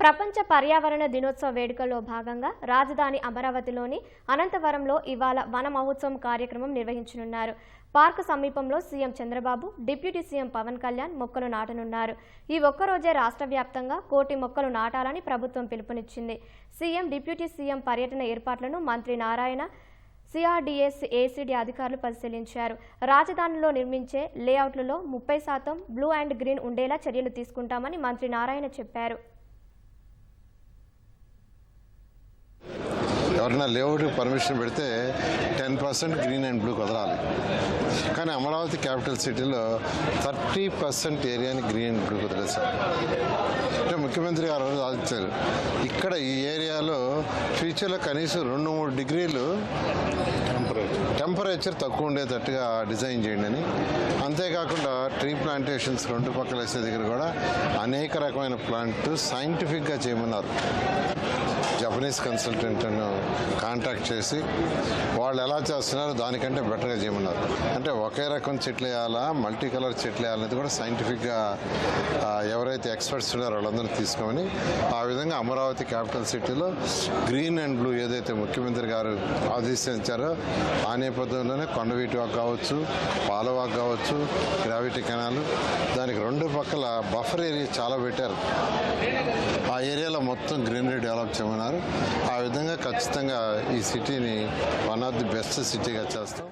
ప్రపంచ పర్యావరణ దినోత్సవ వేడుకల్లో భాగంగా రాజధాని అమరావతిలోని అనంతవరంలో ఇవాళ వన మహోత్సవం కార్యక్రమం నిర్వహించనున్నారు. పార్క్ సమీపంలో CM Chandrababu, deputy CM Pawan Kalyan మొక్కలు నాటనున్నారు. ఈ ఒక్కరోజే రాష్ట్ర వ్యాప్తంగా 1 కోటి మొక్కలు నాటాలని ప్రభుత్వం పిలుపునిచ్చింది. సీఎం, డిప్యూటీ సీఎం పర్యటన ఏర్పాట్లను మంత్రి నారాయణ, సిఆర్డీఎస్, ఏసీడీ అధికారులు పరిశీలించారు. రాజధానిలో నిర్మించే లేఅవుట్లలో 30% బ్లూ అండ్ గ్రీన్ ఉండేలా చర్యలు తీసుకుంటామని మంత్రి నారాయణ చెప్పారు. ఎవరైనా లేఅవుట్ పర్మిషన్ పెడితే 10% గ్రీన్ అండ్ బ్లూ కుదరాలి. కానీ అమరావతి క్యాపిటల్ సిటీలో 30% ఏరియాని గ్రీన్ అండ్ బ్లూ కుదిరేశారు. అంటే ముఖ్యమంత్రి గారు ఆలోచించారు, ఇక్కడ ఈ ఏరియాలో ఫ్యూచర్లో కనీసం 2-3 డిగ్రీలు టెంపరేచర్ తక్కువ ఉండేటట్టుగా డిజైన్ చేయండి అని. అంతేకాకుండా ట్రీ ప్లాంటేషన్స్ 2 పక్కల వేసే దగ్గర కూడా అనేక రకమైన ప్లాంట్ సైంటిఫిక్గా చేయమన్నారు. జపనీస్ కన్సల్టెంట్ను కాంటాక్ట్ చేసి వాళ్ళు ఎలా చేస్తున్నారో దానికంటే బెటర్గా చేయమన్నారు. అంటే ఒకే రకం చెట్లు వేయాలా, మల్టీ కలర్ చెట్లు వేయాలనేది కూడా సైంటిఫిక్గా ఎవరైతే ఎక్స్పర్ట్స్ ఉన్నారో వాళ్ళందరూ తీసుకోమని, ఆ విధంగా అమరావతి క్యాపిటల్ సిటీలో గ్రీన్ అండ్ బ్లూ ఏదైతే ముఖ్యమంత్రి గారు ఆదేశించారో ఆ నేపథ్యంలోనే కొండవీటి వాక్ కావచ్చు, పాలవాక్ కావచ్చు, గ్రావిటీ కెనాల్, దానికి 2 పక్కల బఫర్ ఏరియా చాలా పెట్టారు. ఆ ఏరియాలో మొత్తం గ్రీనరీ డెవలప్ చేయమన్నారు. ఆ విధంగా ఖచ్చితంగా ఈ సిటీని వన్ ఆఫ్ ది బెస్ట్ సిటీగా చేస్తాం.